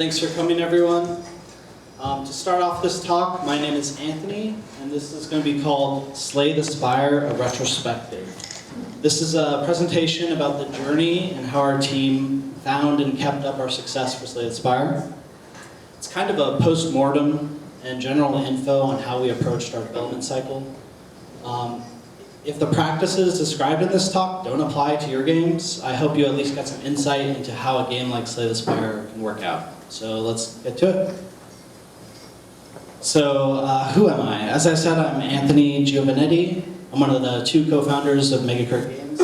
Thanks for coming, everyone. To start off this talk, my name is Anthony, and this is going to be called Slay the Spire, a Retrospective. This is a presentation about the journey and how our team found and kept up our success for Slay the Spire. It's kind of a post-mortem and general info on how we approached our development cycle. If the practices described in this talk don't apply to your games, I hope you at least get some insight into how a game like Slay the Spire can work out. So let's get to it. So who am I? As I said, I'm Anthony Giovannetti. I'm one of the two co-founders of MegaCrit Games.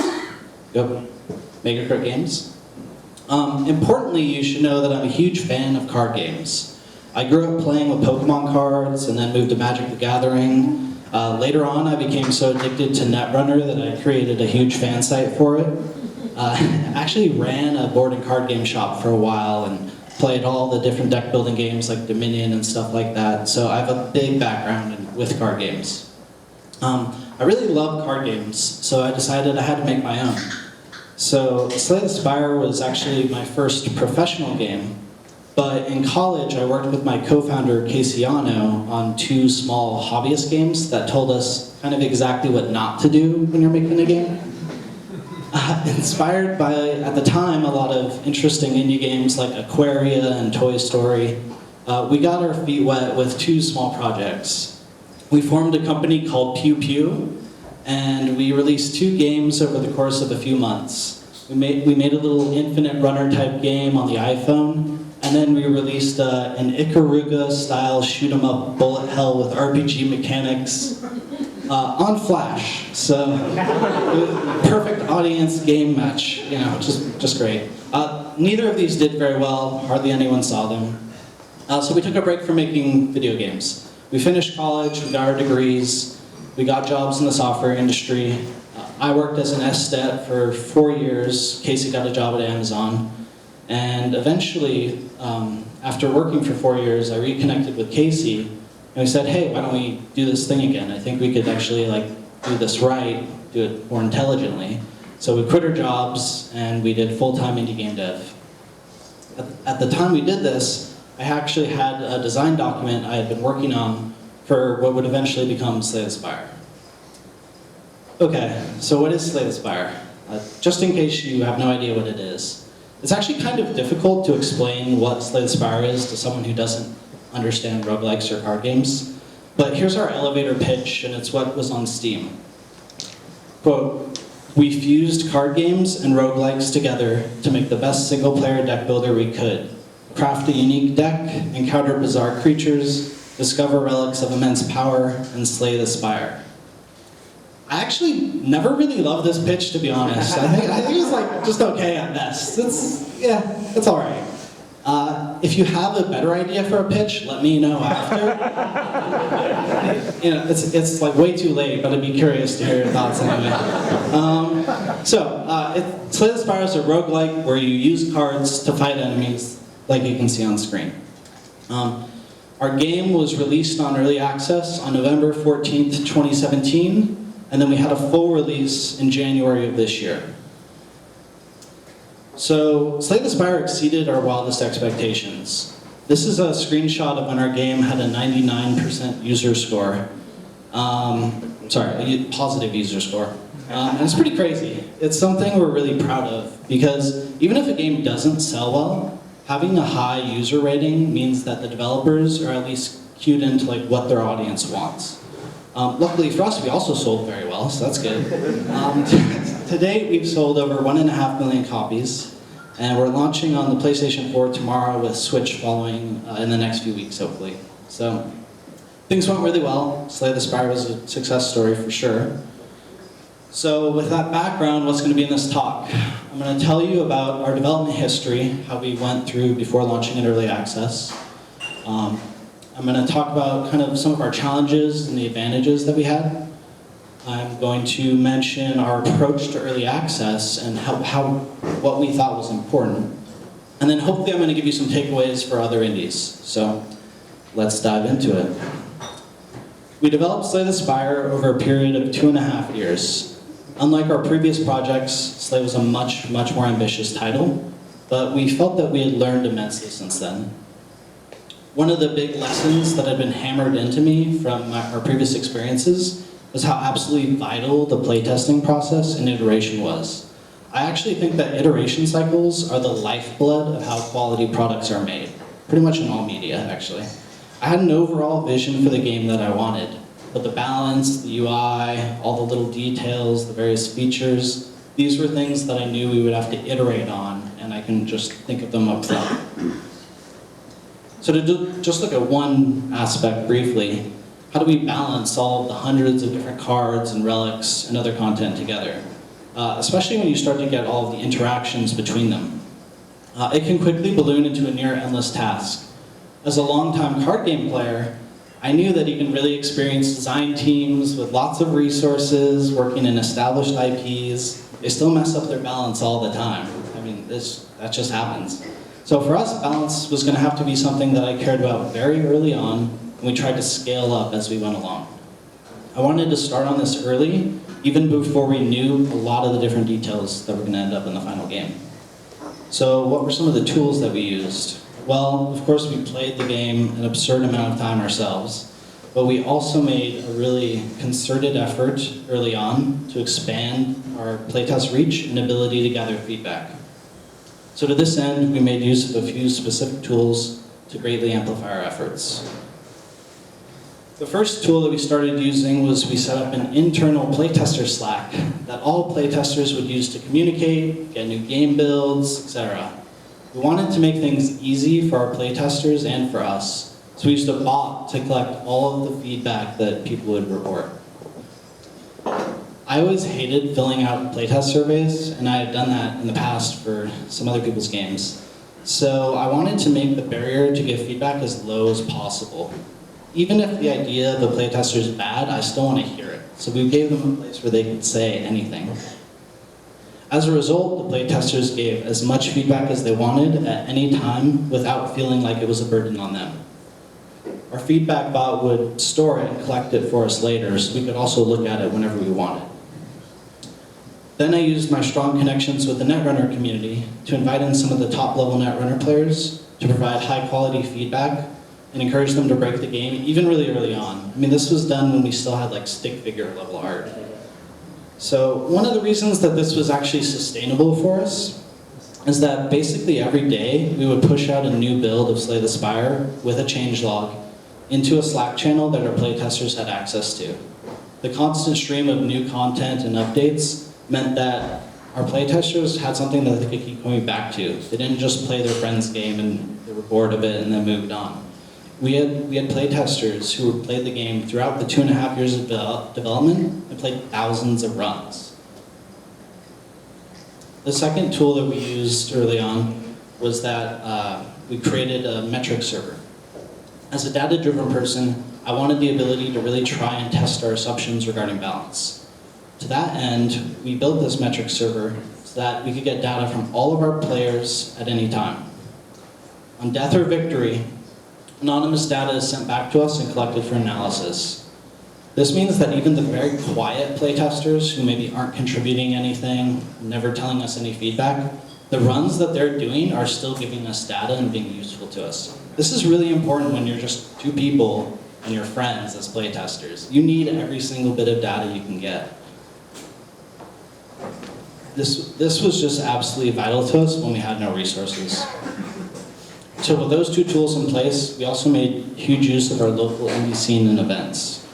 MegaCrit Games. Importantly, you should know that I'm a huge fan of card games. I grew up playing with Pokemon cards and then moved to Magic the Gathering. Later on, I became so addicted to Netrunner that I created a huge fan site for it. I actually ran a board and card game shop for a while and played all the different deck building games like Dominion and stuff like that. So I have a big background with card games. I really love card games, so I decided I had to make my own. So Slay the Spire was actually my first professional game, but in college I worked with my co-founder Caseyano on two small hobbyist games that told us kind of exactly what not to do when you're making a game. Inspired by, at the time, a lot of interesting indie games like Aquaria and Toy Story, we got our feet wet with two small projects. We formed a company called Pew Pew, and we released two games over the course of a few months. We made a little infinite runner type game on the iPhone, and then we released an Ikaruga-style shoot-'em-up bullet hell with RPG mechanics on Flash. So, perfect audience game match, you know, just great. Neither of these did very well, hardly anyone saw them. So we took a break from making video games. We finished college, we got our degrees, we got jobs in the software industry. I worked as an SStat for 4 years, Casey got a job at Amazon, and eventually, after working for 4 years, I reconnected with Casey, and we said, hey, why don't we do this thing again? I think we could actually do this right, do it more intelligently. So we quit our jobs and we did full-time indie game dev. At the time we did this, I actually had a design document I had been working on for what would eventually become Slay the Spire. Okay, so what is Slay the Spire? Just in case you have no idea what it is. It's actually kind of difficult to explain what Slay the Spire is to someone who doesn't understand roguelikes or card games. But here's our elevator pitch, and it's what was on Steam. Quote, we fused card games and roguelikes together to make the best single-player deck builder we could. Craft a unique deck, encounter bizarre creatures, discover relics of immense power, and slay the spire. I actually never really loved this pitch, to be honest. I think it was just okay at best. It's all right. If you have a better idea for a pitch, let me know after. It's way too late, but I'd be curious to hear your thoughts anyway. Slay the Spire is a roguelike where you use cards to fight enemies, like you can see on screen. Our game was released on early access on November 14th, 2017, and then we had a full release in January of this year. So, Slay the Spire exceeded our wildest expectations. This is a screenshot of when our game had a 99% user score. A positive user score. And it's pretty crazy. It's something we're really proud of, because even if a game doesn't sell well, having a high user rating means that the developers are at least cued into what their audience wants. Luckily for us, we also sold very well, so that's good. To date, we've sold over 1.5 million copies, and we're launching on the PlayStation 4 tomorrow with Switch following in the next few weeks, hopefully. So, things went really well. Slay the Spire was a success story for sure. So, with that background, what's going to be in this talk? I'm going to tell you about our development history, how we went through before launching in early access. I'm going to talk about kind of some of our challenges and the advantages that we had. I'm going to mention our approach to early access and what we thought was important. And then hopefully I'm going to give you some takeaways for other indies. So let's dive into it. We developed Slay the Spire over a period of 2.5 years. Unlike our previous projects, Slay was a much more ambitious title, but we felt that we had learned immensely since then. One of the big lessons that had been hammered into me from our previous experiences was how absolutely vital the playtesting process and iteration was. I actually think that iteration cycles are the lifeblood of how quality products are made, pretty much in all media, actually. I had an overall vision for the game that I wanted, but the balance, the UI, all the little details, the various features, these were things that I knew we would have to iterate on, and I can just think of them up front. So to just look at one aspect briefly, how do we balance all of the hundreds of different cards and relics and other content together? Especially when you start to get all of the interactions between them. It can quickly balloon into a near endless task. As a longtime card game player, I knew that even really experienced design teams with lots of resources, working in established IPs, they still mess up their balance all the time. I mean, that just happens. So for us, balance was going to have to be something that I cared about very early on, and we tried to scale up as we went along. I wanted to start on this early, even before we knew a lot of the different details that were going to end up in the final game. So what were some of the tools that we used? Well, of course, we played the game an absurd amount of time ourselves, but we also made a really concerted effort early on to expand our playtest reach and ability to gather feedback. So to this end, we made use of a few specific tools to greatly amplify our efforts. The first tool that we started using was we set up an internal playtester Slack that all playtesters would use to communicate, get new game builds, etc. We wanted to make things easy for our playtesters and for us, so we used a bot to collect all of the feedback that people would report. I always hated filling out playtest surveys, and I had done that in the past for some other people's games. So I wanted to make the barrier to give feedback as low as possible. Even if the idea of the playtester is bad, I still want to hear it. So we gave them a place where they could say anything. As a result, the playtesters gave as much feedback as they wanted at any time without feeling like it was a burden on them. Our feedback bot would store it and collect it for us later, so we could also look at it whenever we wanted. Then I used my strong connections with the Netrunner community to invite in some of the top-level Netrunner players to provide high-quality feedback and encourage them to break the game, even really early on. I mean, this was done when we still had like stick figure level art. So one of the reasons that this was actually sustainable for us is that basically every day we would push out a new build of Slay the Spire with a changelog into a Slack channel that our playtesters had access to. The constant stream of new content and updates meant that our playtesters had something that they could keep coming back to. They didn't just play their friend's game and they were bored of it and then moved on. We had playtesters who played the game throughout the 2.5 years of development and played thousands of runs. The second tool that we used early on was that we created a metric server. As a data-driven person, I wanted the ability to really try and test our assumptions regarding balance. To that end, we built this metric server so that we could get data from all of our players at any time. On death or victory, anonymous data is sent back to us and collected for analysis. This means that even the very quiet playtesters who maybe aren't contributing anything, never telling us any feedback, the runs that they're doing are still giving us data and being useful to us. This is really important when you're just two people and your friends as playtesters. You need every single bit of data you can get. This was just absolutely vital to us when we had no resources. So with those two tools in place, we also made huge use of our local indie scene and events.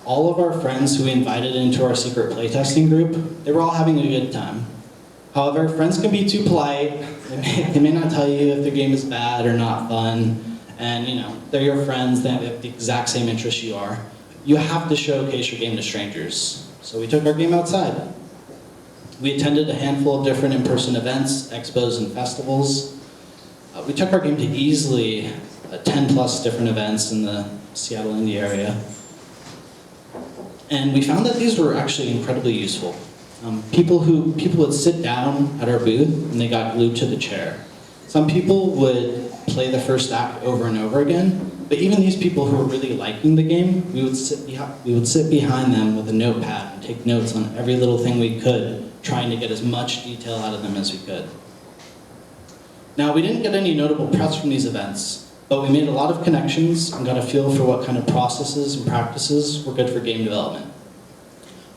All of our friends who we invited into our secret playtesting group, they were all having a good time. However, friends can be too polite. They may not tell you if their game is bad or not fun. And they're your friends, they have the exact same interests you are. You have to showcase your game to strangers. So we took our game outside. We attended a handful of different in-person events, expos, and festivals. We took our game to easily 10 plus different events in the Seattle, Indy area. And we found that these were actually incredibly useful. People would sit down at our booth and they got glued to the chair. Some people would play the first act over and over again, but even these people who were really liking the game, we would sit behind them with a notepad and take notes on every little thing we could, trying to get as much detail out of them as we could. Now, we didn't get any notable press from these events, but we made a lot of connections and got a feel for what kind of processes and practices were good for game development.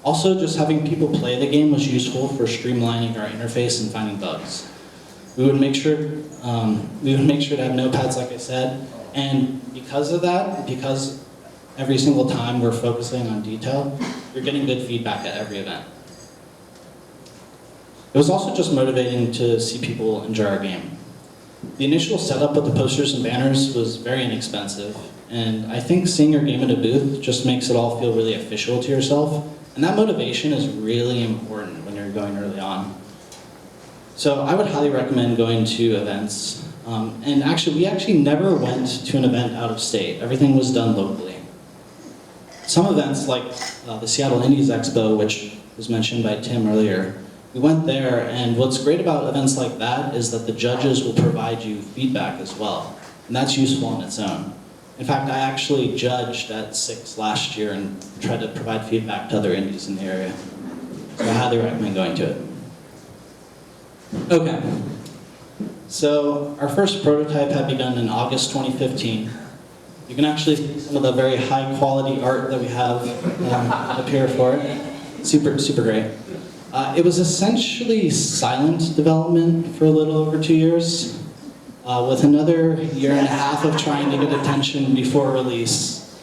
Also, just having people play the game was useful for streamlining our interface and finding bugs. We would make sure to have notepads, like I said, and because of that, because every single time we're focusing on detail, you're getting good feedback at every event. It was also just motivating to see people enjoy our game. The initial setup with the posters and banners was very inexpensive, and I think seeing your game at a booth just makes it all feel really official to yourself, and that motivation is really important when you're going early on. So I would highly recommend going to events, and we actually never went to an event out of state. Everything was done locally. Some events, like the Seattle Indies Expo, which was mentioned by Tim earlier, we went there, and what's great about events like that is that the judges will provide you feedback as well, and that's useful on its own. In fact, I actually judged at 6 last year and tried to provide feedback to other indies in the area. So I highly recommend going to it. Okay, so our first prototype had begun in August 2015. You can actually see some of the very high quality art that we have up here for it. Super great. It was essentially silent development for a little over 2 years, with another year and a half of trying to get attention before release.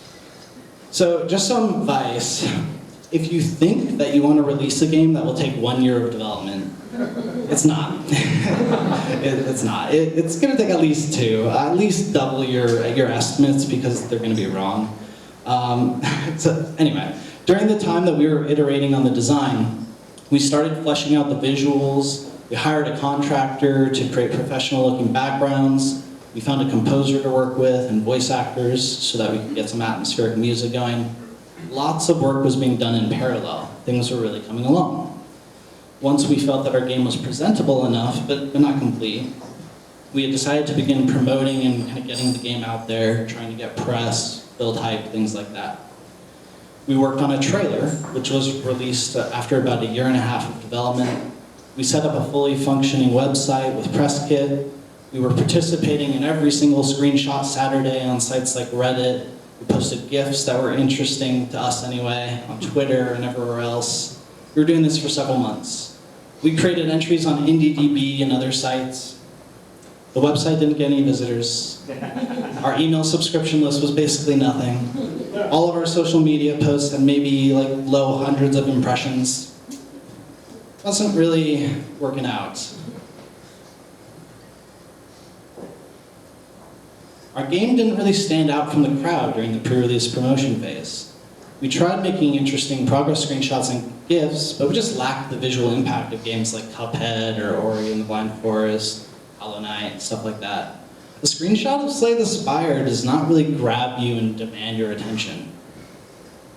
So just some advice. If you think that you want to release a game that will take 1 year of development, it's not. It's not. It's going to take at least 2, at least double your estimates because they're going to be wrong. So anyway, during the time that we were iterating on the design, we started fleshing out the visuals. We hired a contractor to create professional-looking backgrounds. We found a composer to work with and voice actors so that we could get some atmospheric music going. Lots of work was being done in parallel. Things were really coming along. Once we felt that our game was presentable enough, but not complete, we had decided to begin promoting and kind of getting the game out there, trying to get press, build hype, things like that. We worked on a trailer, which was released after about a year and a half of development. We set up a fully functioning website with press kit. We were participating in every single screenshot Saturday on sites like Reddit. We posted GIFs that were interesting to us anyway, on Twitter and everywhere else. We were doing this for several months. We created entries on IndieDB and other sites. The website didn't get any visitors. Our email subscription list was basically nothing. All of our social media posts had maybe like low hundreds of impressions. Wasn't really working out. Our game didn't really stand out from the crowd during the pre-release promotion phase. We tried making interesting progress screenshots and GIFs, but we just lacked the visual impact of games like Cuphead or Ori and the Blind Forest, Hollow Knight, stuff like that. The screenshot of Slay the Spire does not really grab you and demand your attention.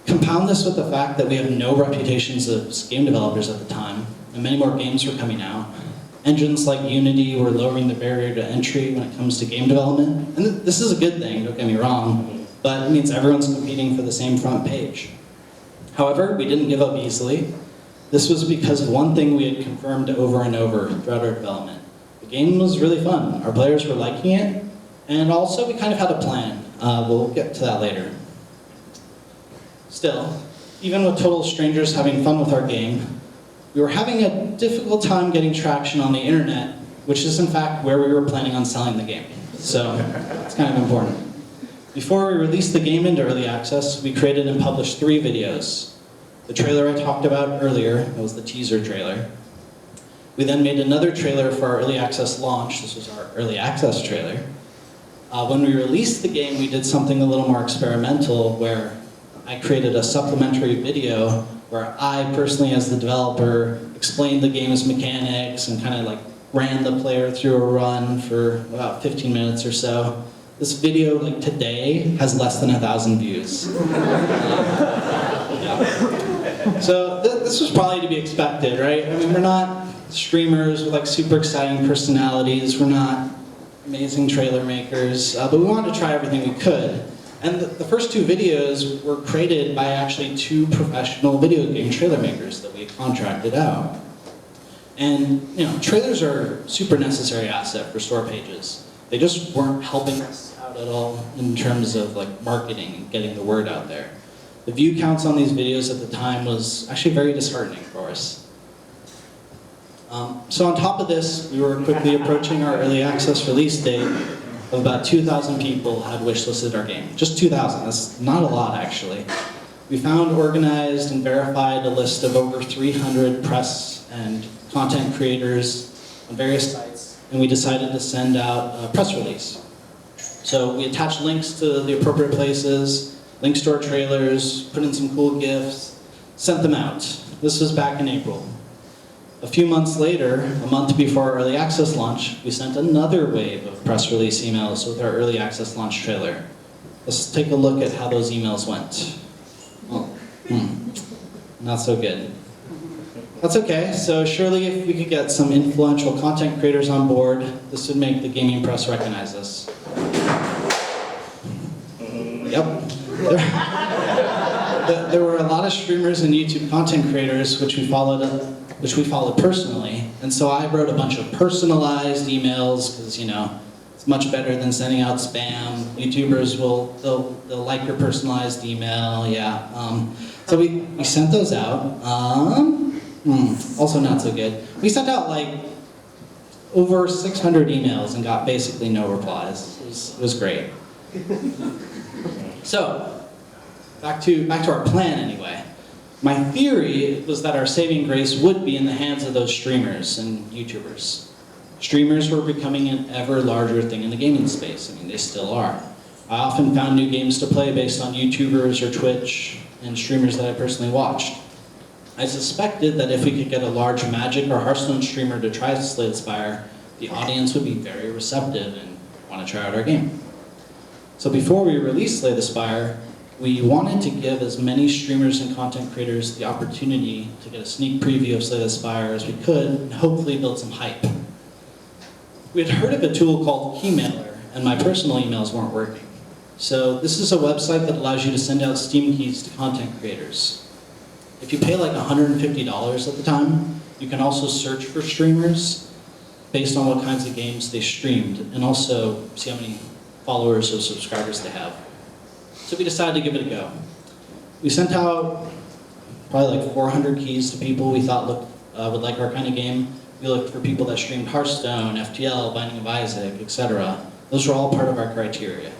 Compound this with the fact that we have no reputations as game developers at the time, and many more games were coming out. Engines like Unity were lowering the barrier to entry when it comes to game development. And this is a good thing, don't get me wrong, but it means everyone's competing for the same front page. However, we didn't give up easily. This was because of one thing we had confirmed over and over throughout our development. The game was really fun. Our players were liking it, and also we kind of had a plan. We'll get to that later. Still, even with total strangers having fun with our game, we were having a difficult time getting traction on the internet, which is in fact where we were planning on selling the game. So it's kind of important. Before we released the game into early access, we created and published 3 videos. The trailer I talked about earlier, that was the teaser trailer. We then made another trailer for our early access launch. This was our early access trailer. When we released the game, we did something a little more experimental where I created a supplementary video where I personally, as the developer, explained the game's mechanics and kind of like ran the player through a run for about 15 minutes or so. This video, like today, has less than 1,000 views. Yeah. So this was probably to be expected, right? I mean, we're not streamers with like super exciting personalities. We're not amazing trailer makers, but we wanted to try everything we could. And the first 2 videos were created by actually 2 professional video game trailer makers that we contracted out. And trailers are a super necessary asset for store pages. They just weren't helping us out at all in terms of like marketing and getting the word out there. The view counts on these videos at the time was actually very disheartening for us. So on top of this, we were quickly approaching our early access release date of about 2,000 people had wishlisted our game. Just 2,000, that's not a lot actually. We found, organized, and verified a list of over 300 press and content creators on various sites, and we decided to send out a press release. So we attached links to the appropriate places, links to our trailers, put in some cool GIFs, sent them out. This was back in April. A few months later, a month before our early access launch, we sent another wave of press release emails with our early access launch trailer. Let's take a look at how those emails went. Oh, not so good. That's okay, so surely if we could get some influential content creators on board, this would make the gaming press recognize us. Yep. There were a lot of streamers and YouTube content creators which we followed personally, and so I wrote a bunch of personalized emails because it's much better than sending out spam. YouTubers they'll like your personalized email, yeah. So we sent those out. Also not so good. We sent out like over 600 emails and got basically no replies. It was great. So back to our plan anyway. My theory was that our saving grace would be in the hands of those streamers and YouTubers. Streamers were becoming an ever larger thing in the gaming space. I mean, they still are. I often found new games to play based on YouTubers or Twitch and streamers that I personally watched. I suspected that if we could get a large Magic or Hearthstone streamer to try Slay the Spire, the audience would be very receptive and want to try out our game. So before we released Slay the Spire, we wanted to give as many streamers and content creators the opportunity to get a sneak preview of Slay the Spire as we could, and hopefully build some hype. We had heard of a tool called Keymailer, and my personal emails weren't working. So this is a website that allows you to send out Steam keys to content creators. If you pay like $150 at the time, you can also search for streamers based on what kinds of games they streamed, and also see how many followers or subscribers they have. So we decided to give it a go. We sent out probably like 400 keys to people we thought would like our kind of game. We looked for people that streamed Hearthstone, FTL, Binding of Isaac, etc. Those were all part of our criteria.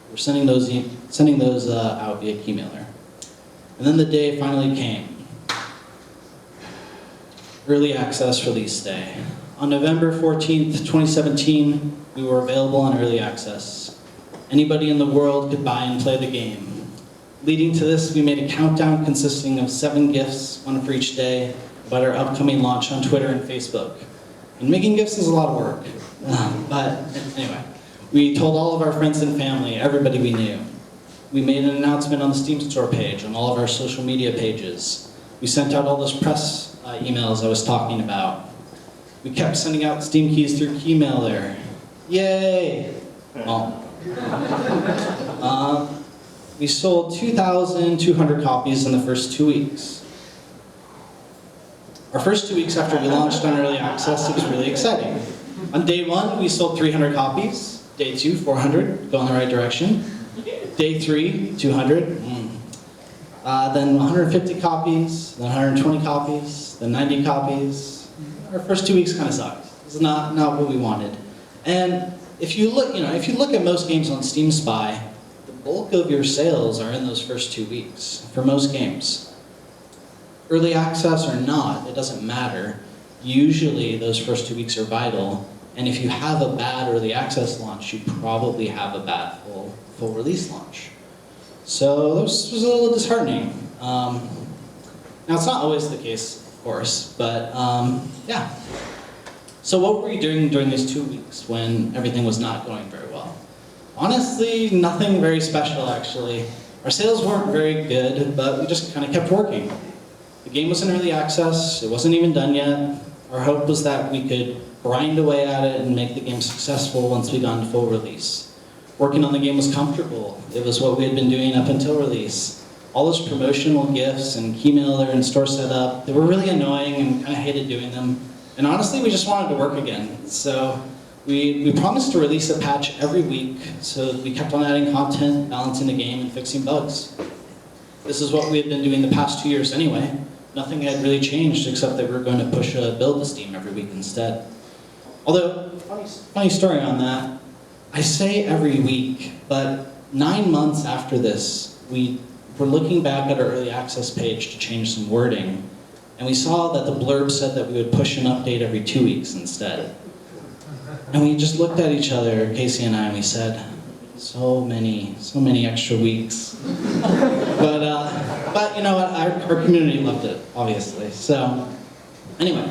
We're sending those out via Keymailer. And then the day finally came. Early access release day. On November 14th, 2017, we were available on early access. Anybody in the world could buy and play the game. Leading to this, we made a countdown consisting of 7 GIFs, one for each day, about our upcoming launch on Twitter and Facebook. And making GIFs is a lot of work. But anyway, we told all of our friends and family, everybody we knew. We made an announcement on the Steam Store page, on all of our social media pages. We sent out all those press emails I was talking about. We kept sending out Steam keys through Keymailer. Yay! Well, we sold 2,200 copies in the first 2 weeks. Our first 2 weeks after we launched on early access, it was really exciting. On day 1, we sold 300 copies. Day 2, 400, go in the right direction. Day 3, 200. Then 150 copies, then 120 copies, then 90 copies. Our first 2 weeks kind of sucked. It was not what we wanted. And if you look at most games on Steam Spy, the bulk of your sales are in those first 2 weeks, for most games. Early access or not, it doesn't matter. Usually those first 2 weeks are vital, and if you have a bad early access launch, you probably have a bad full release launch. So this was a little disheartening. Now it's not always the case, of course, but yeah. So what were we doing during these 2 weeks when everything was not going very well? Honestly, nothing very special actually. Our sales weren't very good, but we just kind of kept working. The game was in early access, it wasn't even done yet. Our hope was that we could grind away at it and make the game successful once we got into full release. Working on the game was comfortable. It was what we had been doing up until release. All those promotional gifts and Keymailer and store setup, they were really annoying and kind of hated doing them. And honestly, we just wanted to work again. So we promised to release a patch every week, so we kept on adding content, balancing the game, and fixing bugs. This is what we had been doing the past 2 years anyway. Nothing had really changed except that we were going to push a build to Steam every week instead. Although, funny story on that, I say every week, but 9 months after this, we were looking back at our early access page to change some wording, and we saw that the blurb said that we would push an update every 2 weeks instead. And we just looked at each other, Casey and I, and we said, so many extra weeks. But you know what, our community loved it, obviously. So, anyway,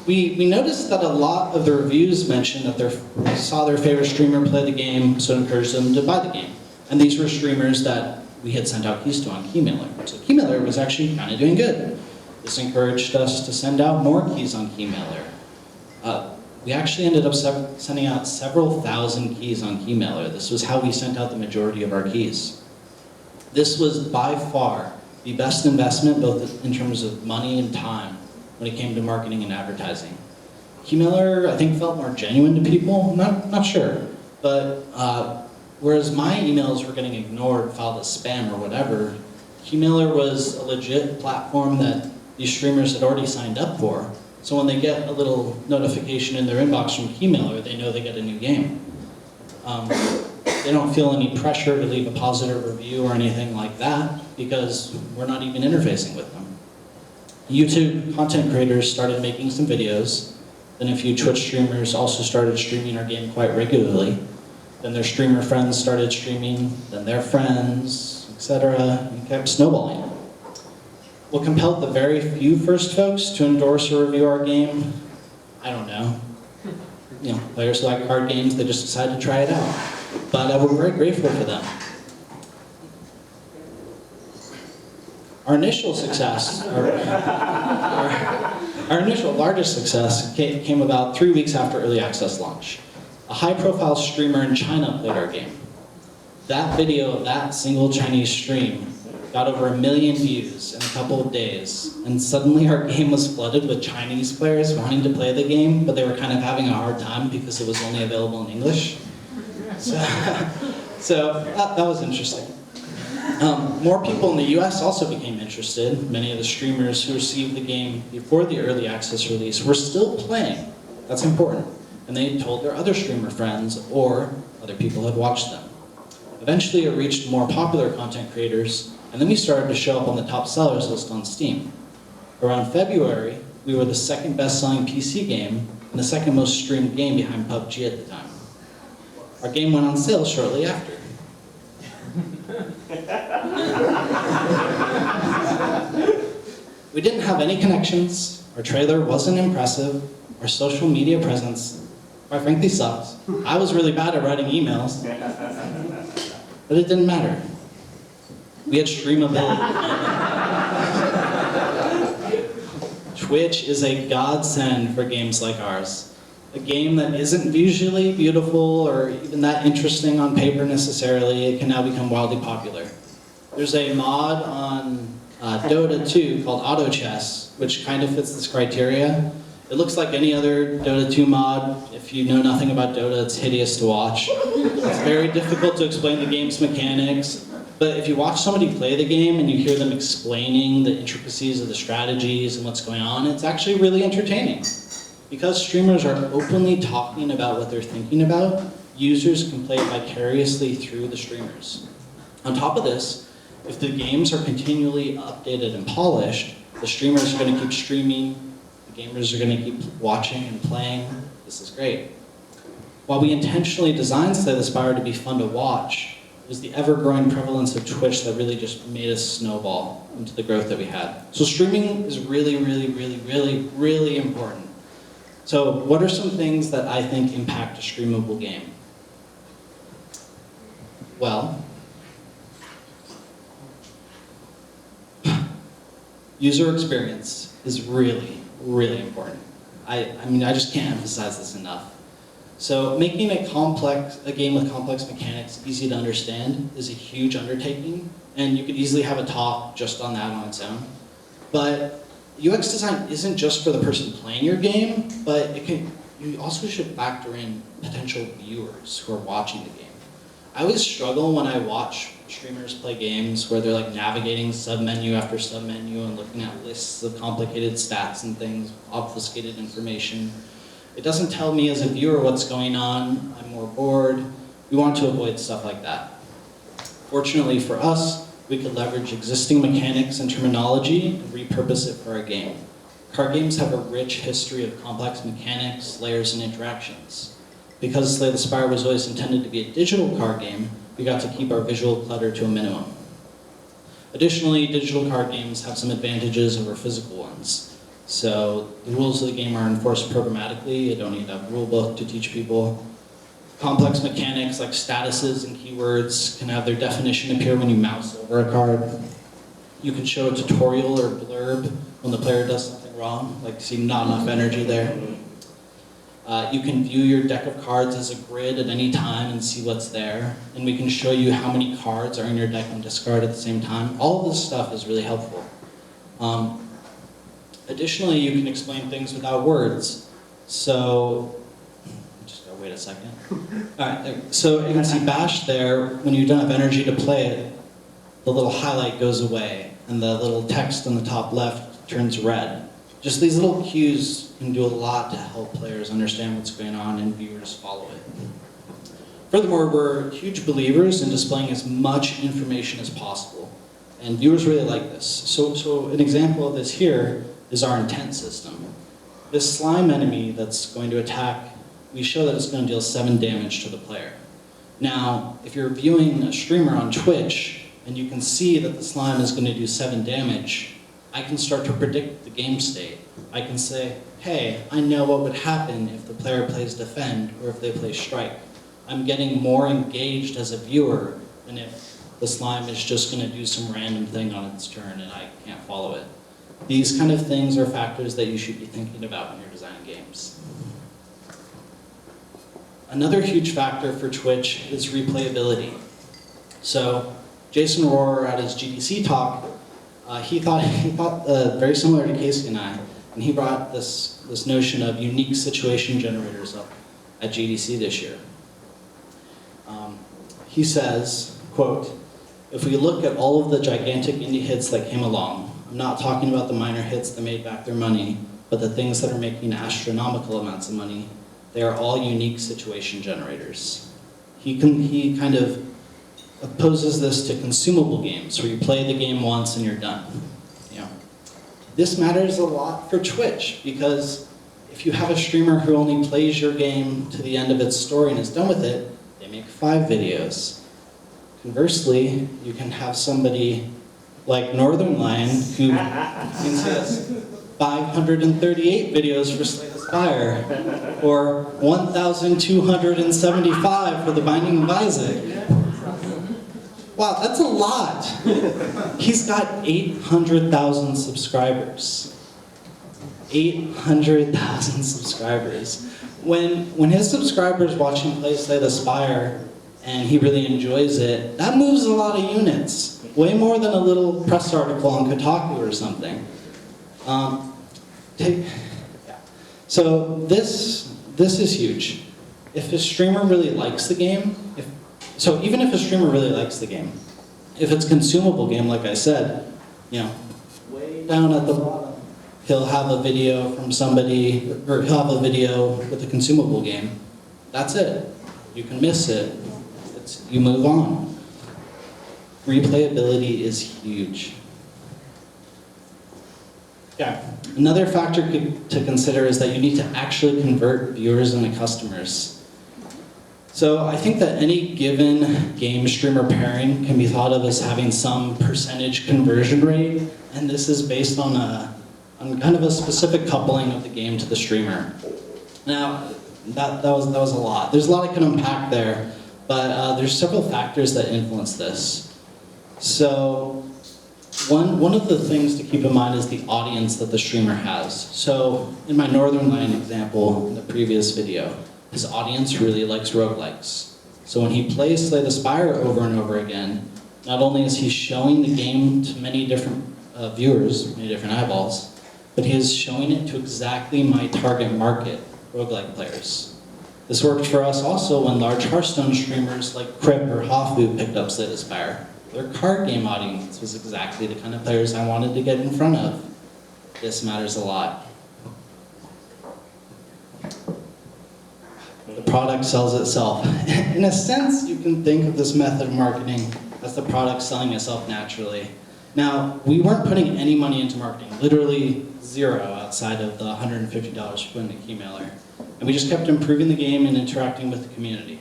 we noticed that a lot of the reviews mentioned that they saw their favorite streamer play the game, so it encouraged them to buy the game. And these were streamers that we had sent out keys to on Keymailer. So Keymailer was actually kind of doing good. This encouraged us to send out more keys on Keymailer. We actually ended up sending out several thousand keys on Keymailer. This was how we sent out the majority of our keys. This was by far the best investment, both in terms of money and time, when it came to marketing and advertising. Keymailer, I think, felt more genuine to people. Not sure. But whereas my emails were getting ignored, filed as spam or whatever, Keymailer was a legit platform that these streamers had already signed up for. So when they get a little notification in their inbox from Keymailer, they know they get a new game. They don't feel any pressure to leave a positive review or anything like that because we're not even interfacing with them. YouTube content creators started making some videos. Then a few Twitch streamers also started streaming our game quite regularly. Then their streamer friends started streaming, then their friends, etc. And kept snowballing. What compelled the very few first folks to endorse or review our game? I don't know. You know, players who like card games, they just decided to try it out. But we're very grateful for them. Our initial success, our initial largest success came about 3 weeks after early access launch. A high-profile streamer in China played our game. That video of that single Chinese stream got over 1 million views in a couple of days, and suddenly our game was flooded with Chinese players wanting to play the game, but they were kind of having a hard time because it was only available in English. So that was interesting. More people in the US also became interested. Many of the streamers who received the game before the early access release were still playing. That's important. And they told their other streamer friends, or other people had watched them. Eventually it reached more popular content creators, and then we started to show up on the top sellers list on Steam. Around February, we were the second best-selling PC game and the second most streamed game behind PUBG at the time. Our game went on sale shortly after. We didn't have any connections, our trailer wasn't impressive, our social media presence, quite frankly, sucked. I was really bad at writing emails, but it didn't matter. We had streamability. Twitch is a godsend for games like ours. A game that isn't visually beautiful or even that interesting on paper necessarily, it can now become wildly popular. There's a mod on Dota 2 called Auto Chess, which kind of fits this criteria. It looks like any other Dota 2 mod. If you know nothing about Dota, it's hideous to watch. It's very difficult to explain the game's mechanics, but if you watch somebody play the game and you hear them explaining the intricacies of the strategies and what's going on, it's actually really entertaining. Because streamers are openly talking about what they're thinking about, users can play vicariously through the streamers. On top of this, if the games are continually updated and polished, the streamers are going to keep streaming, the gamers are going to keep watching and playing. This is great. While we intentionally designed Slay the Spire to be fun to watch, it was the ever-growing prevalence of Twitch that really just made us snowball into the growth that we had. So streaming is really, really, really, really, really important. So what are some things that I think impact a streamable game? Well, user experience is really, really important. I mean, I just can't emphasize this enough. So making a game with complex mechanics easy to understand is a huge undertaking, and you could easily have a talk just on that on its own. But UX design isn't just for the person playing your game, but you also should factor in potential viewers who are watching the game. I always struggle when I watch streamers play games where they're like navigating submenu after submenu and looking at lists of complicated stats and things, obfuscated information. It doesn't tell me as a viewer what's going on. I'm more bored. We want to avoid stuff like that. Fortunately for us, we could leverage existing mechanics and terminology and repurpose it for our game. Card games have a rich history of complex mechanics, layers, and interactions. Because Slay the Spire was always intended to be a digital card game, we got to keep our visual clutter to a minimum. Additionally, digital card games have some advantages over physical ones. So the rules of the game are enforced programmatically. You don't need a rule book to teach people. Complex mechanics like statuses and keywords can have their definition appear when you mouse over a card. You can show a tutorial or blurb when the player does something wrong, like see not enough energy there. You can view your deck of cards as a grid at any time and see what's there. And we can show you how many cards are in your deck and discard at the same time. All of this stuff is really helpful. Additionally, you can explain things without words. So, just gotta wait a second. All right, so you can see Bash there. When you don't have energy to play it, the little highlight goes away and the little text on the top left turns red. Just these little cues can do a lot to help players understand what's going on and viewers follow it. Furthermore, we're huge believers in displaying as much information as possible, and viewers really like this. So an example of this here is our intent system. This slime enemy that's going to attack, we show that it's going to deal 7 damage to the player. Now, if you're viewing a streamer on Twitch, and you can see that the slime is going to do 7 damage, I can start to predict the game state. I can say, hey, I know what would happen if the player plays defend or if they play strike. I'm getting more engaged as a viewer than if the slime is just going to do some random thing on its turn and I can't follow it. These kind of things are factors that you should be thinking about when you're designing games. Another huge factor for Twitch is replayability. So Jason Rohrer at his GDC talk, he thought very similar to Casey and I, and he brought this notion of unique situation generators up at GDC this year. He says, quote, if we look at all of the gigantic indie hits that came along, I'm not talking about the minor hits that made back their money, but the things that are making astronomical amounts of money, they are all unique situation generators. He kind of opposes this to consumable games, where you play the game once and you're done. You know, this matters a lot for Twitch, because if you have a streamer who only plays your game to the end of its story and is done with it, they make 5 videos. Conversely, you can have somebody like Northern Lion, who you can see us 538 videos for Slay the Spire, or 1,275 for The Binding of Isaac. Wow, that's a lot. He's got 800,000 subscribers. 800,000 subscribers. When his subscribers watch him play Slay the Spire and he really enjoys it, that moves a lot of units. Way more than a little press article on Kotaku or something. So this is huge. If a streamer really likes the game, even if a streamer really likes the game, if it's a consumable game, like I said, you know, way down at the bottom, he'll have a video from somebody, or he'll have a video with a consumable game. That's it. You can miss it. You move on. Replayability is huge. Yeah. Another factor to consider is that you need to actually convert viewers into customers. So I think that any given game streamer pairing can be thought of as having some percentage conversion rate, and this is based on kind of a specific coupling of the game to the streamer. Now, that was a lot. There's a lot I can unpack there, but there's several factors that influence this. So one of the things to keep in mind is the audience that the streamer has. So in my Northern Lion example in the previous video, his audience really likes roguelikes. So when he plays Slay the Spire over and over again, not only is he showing the game to many different viewers, many different eyeballs, but he is showing it to exactly my target market, roguelike players. This worked for us also when large Hearthstone streamers like Crip or Hafu picked up Slay the Spire. Their card game audience was exactly the kind of players I wanted to get in front of. This matters a lot. The product sells itself. In a sense, you can think of this method of marketing as the product selling itself naturally. Now, we weren't putting any money into marketing, literally zero outside of the $150 we put in the key mailer. And we just kept improving the game and interacting with the community.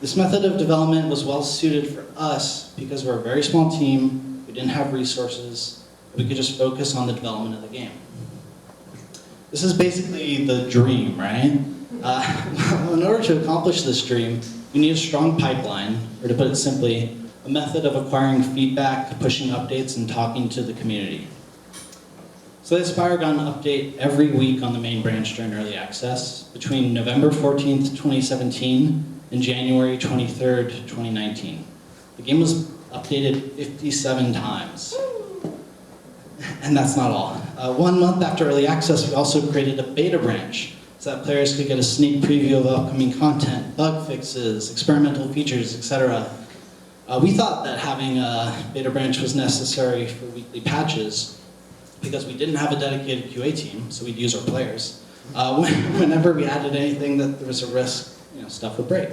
This method of development was well suited for us because we're a very small team, we didn't have resources, we could just focus on the development of the game. This is basically the dream, right? In order to accomplish this dream, you need a strong pipeline, or to put it simply, a method of acquiring feedback, pushing updates, and talking to the community. Slay the Spire got an update every week on the main branch during early access between November 14th, 2017 and January 23rd, 2019. The game was updated 57 times. And that's not all. 1 month after early access, we also created a beta branch so that players could get a sneak preview of upcoming content, bug fixes, experimental features, etc. We thought that having a beta branch was necessary for weekly patches because we didn't have a dedicated QA team, so we'd use our players. Whenever we added anything that there was a risk, stuff would break.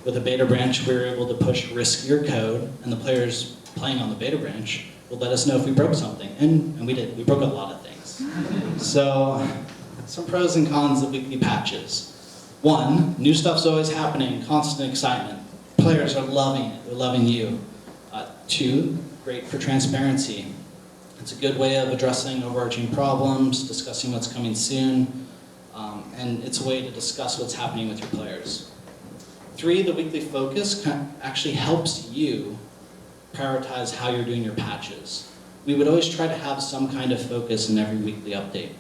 With a beta branch, we were able to push riskier code, and the players playing on the beta branch would let us know if we broke something, and we did. We broke a lot of things. So, some pros and cons of weekly patches. 1, new stuff's always happening, constant excitement. Players are loving it, they're loving you. 2, great for transparency. It's a good way of addressing overarching problems, discussing what's coming soon, and it's a way to discuss what's happening with your players. 3, the weekly focus actually helps you prioritize how you're doing your patches. We would always try to have some kind of focus in every weekly update.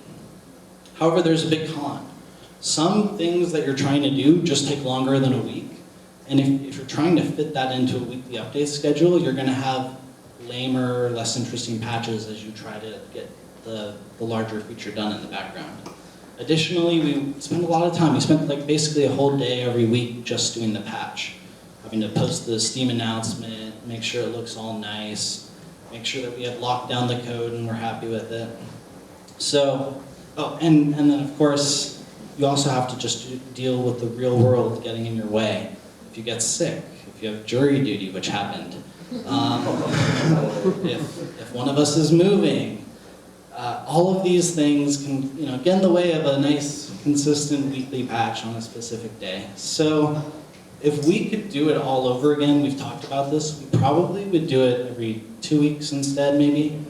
However, there's a big con. Some things that you're trying to do just take longer than a week, and if you're trying to fit that into a weekly update schedule, you're going to have lamer, less interesting patches as you try to get the larger feature done in the background. Additionally, we spent a lot of time. We spent basically a whole day every week just doing the patch, having to post the Steam announcement, make sure it looks all nice, make sure that we have locked down the code and we're happy with it. So, and then of course, you also have to just deal with the real world getting in your way. If you get sick, if you have jury duty, which happened, if one of us is moving, all of these things can get in the way of a nice, consistent weekly patch on a specific day. So if we could do it all over again, we've talked about this, we probably would do it every 2 weeks instead, maybe.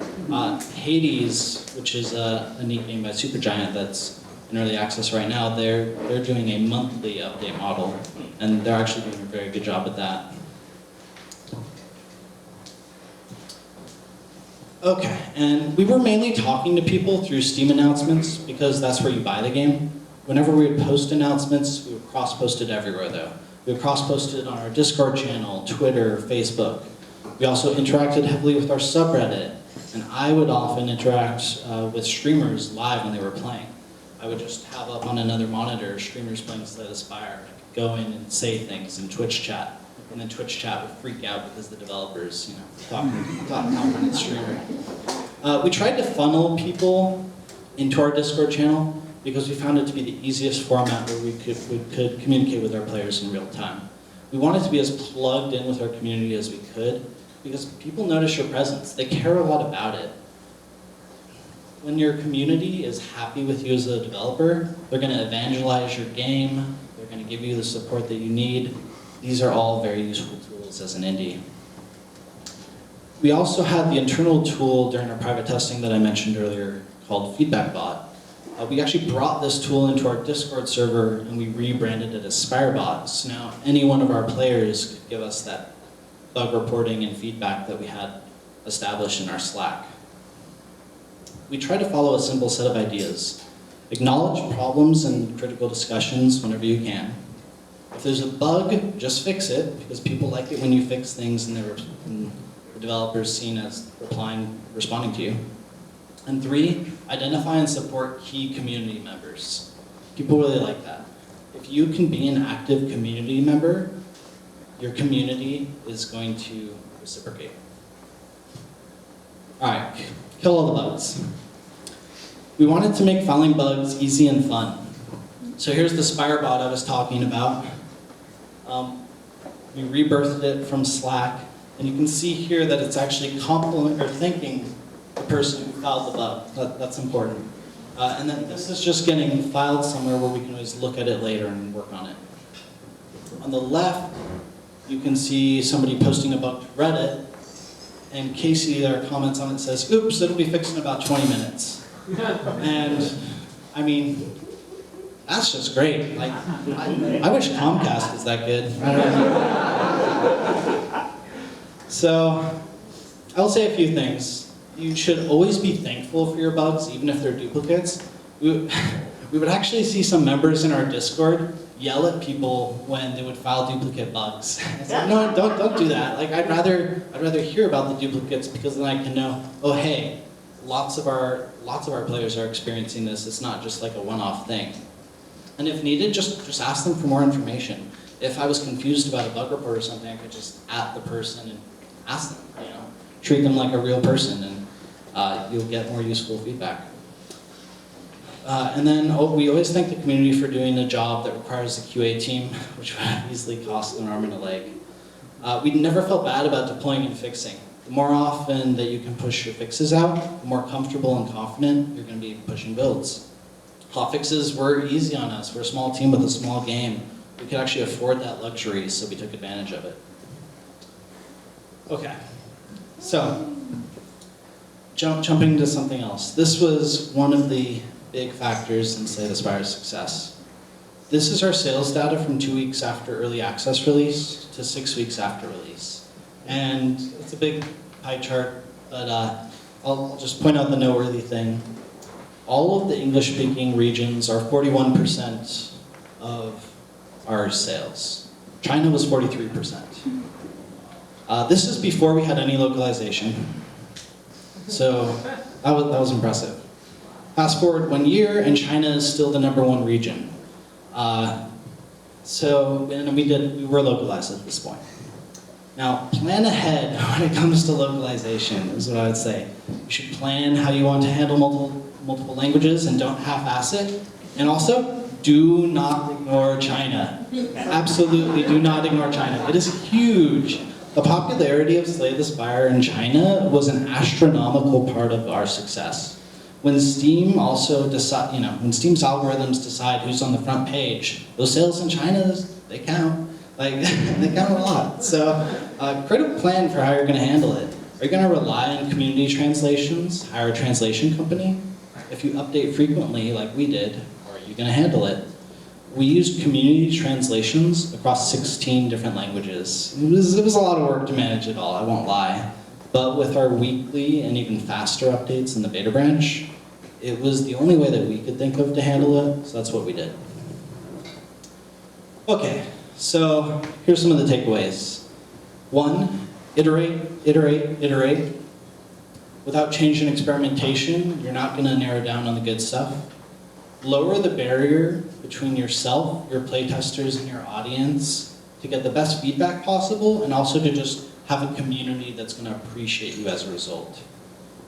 Hades, which is a neat game by Supergiant that's in early access right now, they're doing a monthly update model, and they're actually doing a very good job at that. Okay, and we were mainly talking to people through Steam announcements because that's where you buy the game. Whenever we would post announcements, we would cross-post it everywhere though. We would cross-post it on our Discord channel, Twitter, Facebook. We also interacted heavily with our subreddit, and I would often interact with streamers live when they were playing. I would just have up on another monitor streamers playing Slay the Spire. I could go in and say things in Twitch chat. And then Twitch chat would freak out because the developers, thought how it's streamer. We tried to funnel people into our Discord channel because we found it to be the easiest format where we could communicate with our players in real time. We wanted to be as plugged in with our community as we could because people notice your presence. They care a lot about it. When your community is happy with you as a developer, they're going to evangelize your game, they're going to give you the support that you need. These are all very useful tools as an indie. We also had the internal tool during our private testing that I mentioned earlier called FeedbackBot. We actually brought this tool into our Discord server and we rebranded it as SpireBot. So now any one of our players could give us that bug reporting and feedback that we had established in our Slack. We try to follow a simple set of ideas. Acknowledge problems and critical discussions whenever you can. If there's a bug, just fix it, because people like it when you fix things and the developer's seen as responding to you. And 3, identify and support key community members. People really like that. If you can be an active community member, your community is going to reciprocate. All right, kill all the bugs. We wanted to make filing bugs easy and fun. So here's the Spire bot I was talking about. We rebirthed it from Slack, and you can see here that it's actually thanking the person who filed the bug. That's important. And then this is just getting filed somewhere where we can always look at it later and work on it. On the left, you can see somebody posting a bug to Reddit, and Casey there comments on it, says, "Oops, it'll be fixed in about 20 minutes." And I mean, that's just great. Like, I wish Comcast was that good. I don't know. So, I'll say a few things. You should always be thankful for your bugs, even if they're duplicates. We would actually see some members in our Discord yell at people when they would file duplicate bugs. It's like, no, don't do that. Like, I'd rather hear about the duplicates, because then I can know, oh hey, lots of our players are experiencing this. It's not just like a one-off thing. And if needed, just ask them for more information. If I was confused about a bug report or something, I could just at the person and ask them. Treat them like a real person, and you'll get more useful feedback. And then we always thank the community for doing a job that requires the QA team, which would easily cost an arm and a leg. We never felt bad about deploying and fixing. The more often that you can push your fixes out, the more comfortable and confident you're going to be pushing builds. Hotfixes were easy on us. We're a small team with a small game. We could actually afford that luxury, so we took advantage of it. Okay, so jumping to something else. This was one of the big factors in Slay the Spire's success. This is our sales data from 2 weeks after early access release to 6 weeks after release. And it's a big pie chart, but I'll just point out the noteworthy thing. All of the English-speaking regions are 41% of our sales. China was 43%. This is before we had any localization. So that was impressive. Fast forward 1 year, and China is still the #1 region. We were localized at this point. Now, plan ahead when it comes to localization, is what I would say. You should plan how you want to handle multiple languages and don't half-ass it. And also, do not ignore China. Absolutely do not ignore China. It is huge. The popularity of Slay the Spire in China was an astronomical part of our success. When Steam also when Steam's algorithms decide who's on the front page, those sales in China, they count. Like, they count a lot. So, create a plan for how you're going to handle it. Are you going to rely on community translations, hire a translation company? If you update frequently, like we did, how are you going to handle it? We used community translations across 16 different languages. It was a lot of work to manage it all, I won't lie. But with our weekly and even faster updates in the beta branch, it was the only way that we could think of to handle it, so that's what we did. Okay, so here's some of the takeaways. 1, iterate, iterate, iterate. Without change and experimentation, you're not going to narrow down on the good stuff. Lower the barrier between yourself, your playtesters, and your audience to get the best feedback possible, and also to just have a community that's going to appreciate you as a result.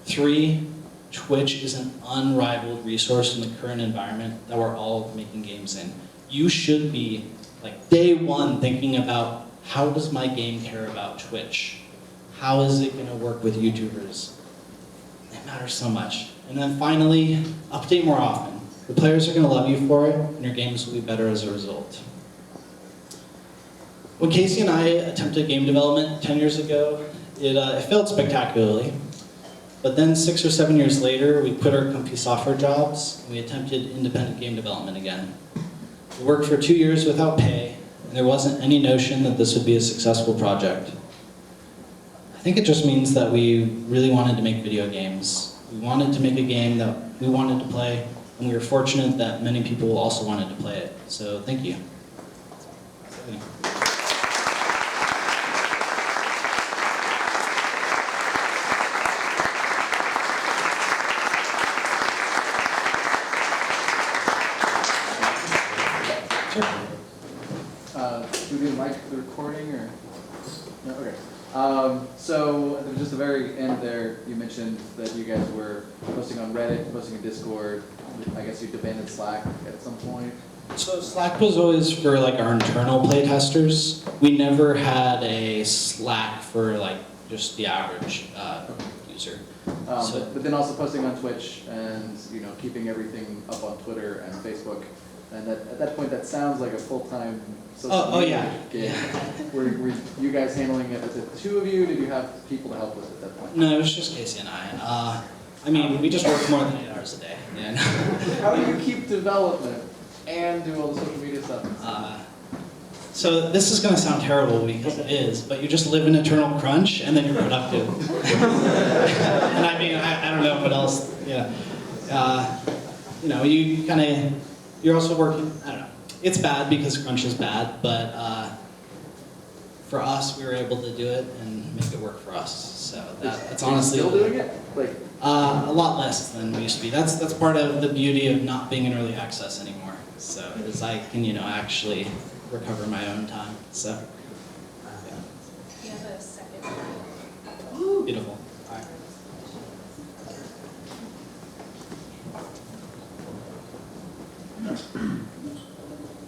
3, Twitch is an unrivaled resource in the current environment that we're all making games in. You should be, like, day one thinking about, how does my game care about Twitch? How is it going to work with YouTubers? It matters so much. And then finally, update more often. The players are going to love you for it, and your games will be better as a result. When Casey and I attempted game development 10 years ago, it failed spectacularly. But then 6 or 7 years later, we quit our comfy software jobs, and we attempted independent game development again. We worked for 2 years without pay, and there wasn't any notion that this would be a successful project. I think it just means that we really wanted to make video games. We wanted to make a game that we wanted to play, and we were fortunate that many people also wanted to play it. So thank you. recording or? No, okay. So just the very end there, you mentioned that you guys were posting on Reddit, posting in Discord. I guess you abandoned Slack at some point. So Slack was always for like our internal playtesters. We never had a Slack for like just the average user. But then also posting on Twitch and keeping everything up on Twitter and Facebook. And at that point, that sounds like a full-time social media gig. Were you guys handling it? Was it the two of you? Did you have people to help with it at that point? No, it was just Casey and I. I mean, we just work more than 8 hours a day. Yeah. How do you keep development and do all the social media stuff? So this is going to sound terrible because it is, but you just live in eternal crunch and then you're productive. And I mean, I don't know what else. You're also working. I don't know. It's bad because crunch is bad, but for us, we were able to do it and make it work for us. So that's honestly still doing it. A lot less than we used to be. That's part of the beauty of not being in early access anymore. So is I can actually recover my own time. So yeah. You have a second. Beautiful. All right.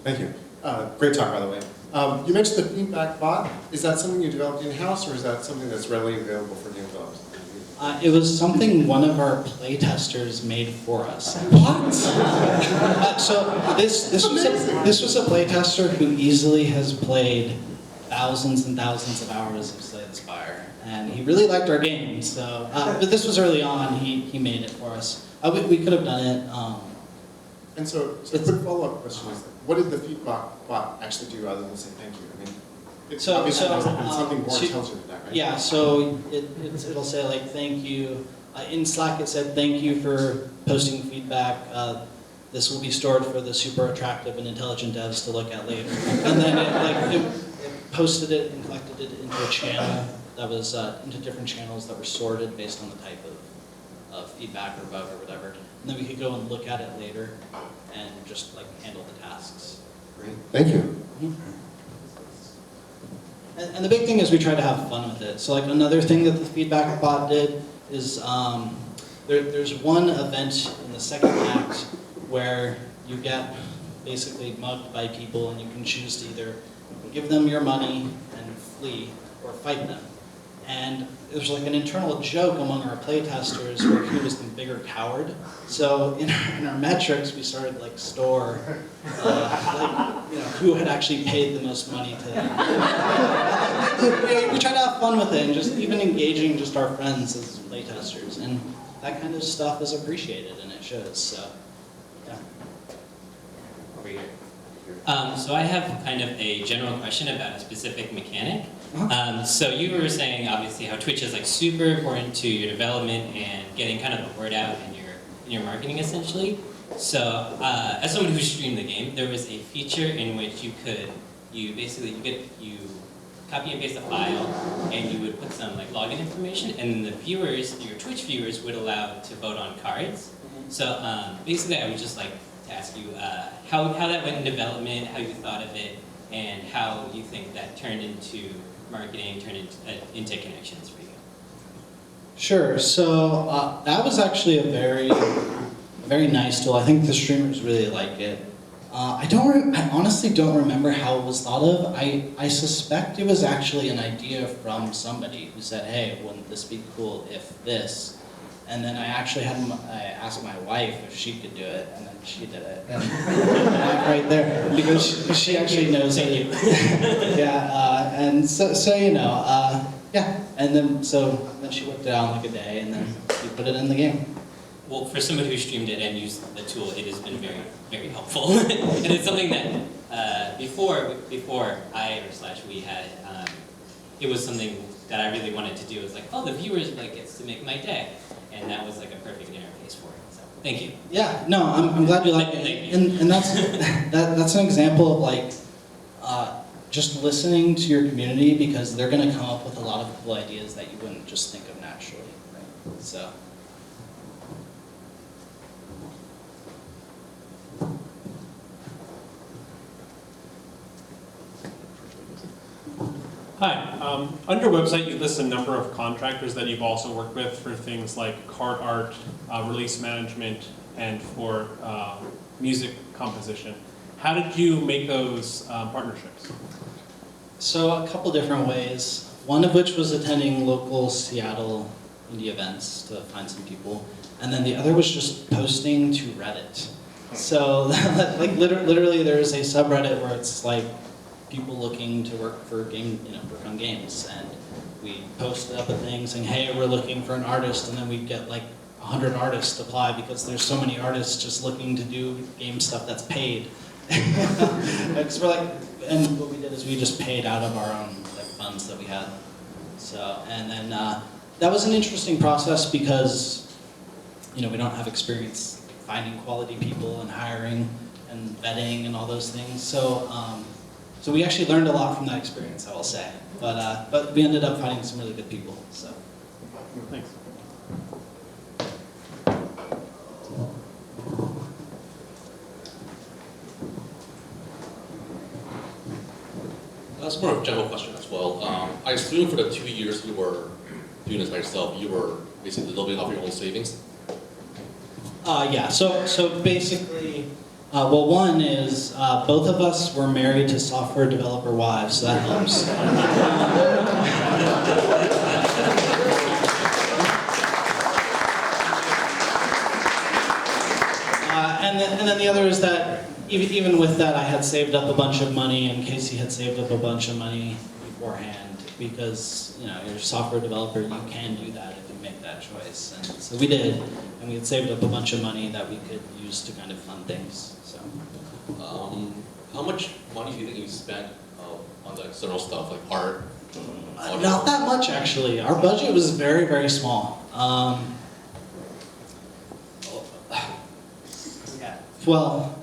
Thank you. Great talk, by the way. You mentioned the feedback bot. Is that something you developed in-house, or is that something that's readily available for game developers? It was something one of our playtesters made for us. What? So this was a playtester who easily has played thousands and thousands of hours of Slay the Spire, and he really liked our game. So, but this was early on. He made it for us. We could have done it. And so a quick follow-up question is, what did the feedback bot actually do other than say thank you? I mean, it's obviously something more intelligent than that, right? Yeah, so it'll say like thank you. In Slack it said thank you for posting feedback. This will be stored for the super attractive and intelligent devs to look at later. And then it posted it and collected it into a channel that was into different channels that were sorted based on the type of feedback or bug or whatever. And then we could go and look at it later and just like handle the tasks. Great, thank you. Mm-hmm. And the big thing is we try to have fun with it. So like another thing that the feedback bot did is there's one event in the second act where you get basically mugged by people and you can choose to either give them your money and flee or fight them. And there's like an internal joke among our playtesters where who was the bigger coward. So in our metrics, we started like store who had actually paid the most money to. We try to have fun with it and just even engaging just our friends as playtesters, and that kind of stuff is appreciated and it shows. So yeah. Over here. So I have kind of a general question about a specific mechanic. So you were saying obviously how Twitch is like super important to your development and getting kind of the word out in your marketing essentially. So as someone who streamed the game, there was a feature in which you copy and paste a file and you would put some like login information, and then the viewers, your Twitch viewers, would allow to vote on cards. So basically I would just like to ask you how that went in development, how you thought of it, and how you think that turned into marketing, turned into connections for you. Sure. So that was actually a very nice tool. I think the streamers really like it. I honestly don't remember how it was thought of. I suspect it was actually an idea from somebody who said, "Hey, wouldn't this be cool if this?" And then I asked my wife if she could do it, and then she did it. And right there, because she actually knows it. Yeah, and so yeah. And then she worked it out in like a day, and then she put it in the game. Well, for someone who streamed it and used the tool, it has been very, very helpful. And it's something that before we had, it was something that I really wanted to do. It was like, oh, the viewers gets to make my day. And that was like a perfect interface for it. So thank you. Yeah, no, I'm glad you like it. And that's an example of like just listening to your community, because they're going to come up with a lot of cool ideas that you wouldn't just think of naturally. Right? So. Hi. On your website, you list a number of contractors that you've also worked with for things like card art, release management, and for music composition. How did you make those partnerships? So a couple different ways. One of which was attending local Seattle indie events to find some people, and then the other was just posting to Reddit. So like literally there's a subreddit where it's like people looking to work for work on games, and we posted up a thing saying, hey, we're looking for an artist, and then we get like 100 artists apply because there's so many artists just looking to do game stuff that's paid. Because we're like, and what we did is we just paid out of our own like funds that we had. So, and then that was an interesting process because we don't have experience finding quality people and hiring and vetting and all those things. So, so we actually learned a lot from that experience, I will say. But we ended up finding some really good people. So, Thanks. That's more of a general question as well. I assume for the 2 years you were doing this by yourself, you were basically living off your own savings. yeah. So basically, well, one is both of us were married to software developer wives, so that helps. And then the other is that even with that, I had saved up a bunch of money, and Casey had saved up a bunch of money beforehand, because you're a software developer, you can do that if you make that choice. And so we did, and we had saved up a bunch of money that we could use to kind of fund things. So, How much money do you think you spent on the external stuff like art? not that much actually. Our budget was very, very small. Well,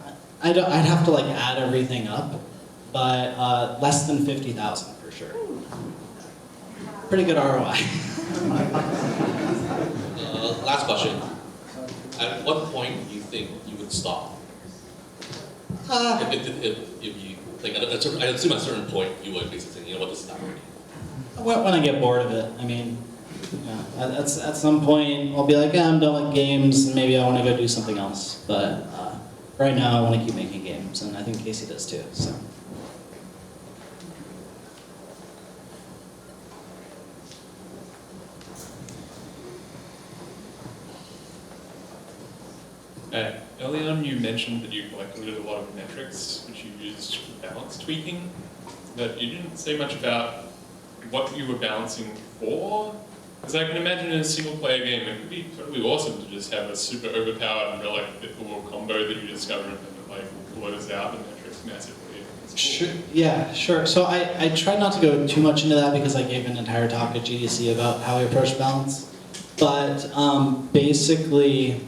I'd have to like add everything up, but less than 50,000 for sure. Pretty good ROI. Last question. At what point do you think you would stop? If you like, I assume at a certain point you would basically say, you know what, this is not working. When I get bored of it, I mean, at some point I'll be like, I'm done with games, and maybe I want to go do something else. But right now I want to keep making games, and I think Casey does too. So. Early on you mentioned that you collected a lot of metrics which you used for balance tweaking, but you didn't say much about what you were balancing for. Because I can imagine in a single player game it would be totally awesome to just have a super overpowered relic or combo that you discover and then it blows out the metrics massively. It's cool. Sure, yeah, sure. So I tried not to go too much into that because I gave an entire talk at GDC about how we approach balance. But basically,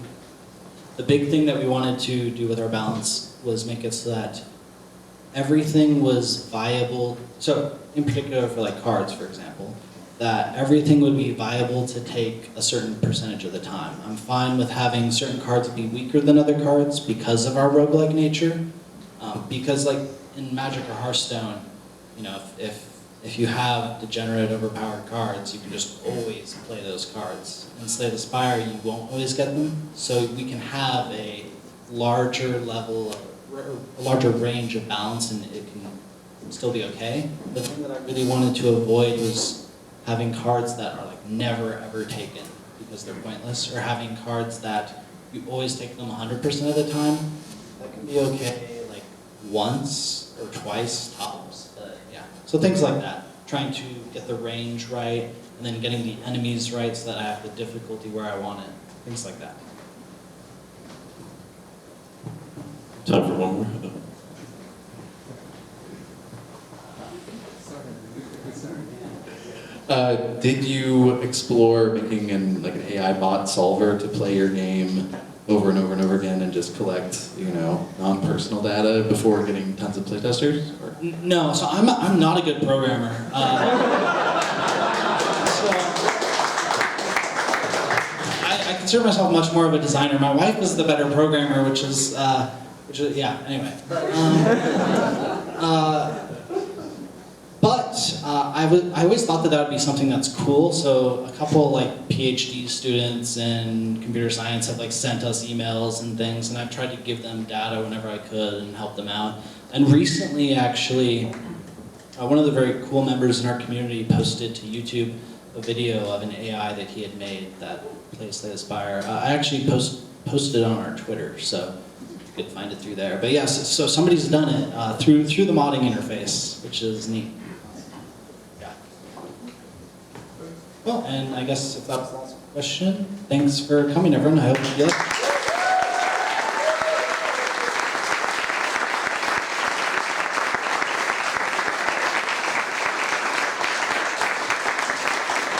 the big thing that we wanted to do with our balance was make it so that everything was viable. So in particular for like cards, for example, that everything would be viable to take a certain percentage of the time. I'm fine with having certain cards be weaker than other cards because of our roguelike nature. Because like in Magic or Hearthstone, if you have degenerate, overpowered cards, you can just always play those cards. In Slay the Spire, you won't always get them, so we can have a larger level, a larger range of balance, and it can still be okay. The thing that I really wanted to avoid was having cards that are like never ever taken because they're pointless, or having cards that you always take them 100% of the time. That can be okay like once or twice tops, but yeah. So things like that, trying to get the range right, and then getting the enemies right so that I have the difficulty where I want it, things like that. Time for one more. Did you explore making an AI bot solver to play your game over and over and over again and just collect, non-personal data before getting tons of playtesters? Or? No, so I'm not a good programmer. So I consider myself much more of a designer. My wife is the better programmer, which is yeah. Anyway. But I always thought that that would be something that's cool. So a couple like PhD students in computer science have like sent us emails and things, and I've tried to give them data whenever I could and help them out. And recently, actually, one of the very cool members in our community posted to YouTube a video of an AI that he had made that plays Slay the Spire. I actually posted it on our Twitter, so you could find it through there. But yes, so somebody's done it through the modding interface, which is neat. Yeah. Well, and I guess if that was the last question, thanks for coming, everyone. I hope you like it.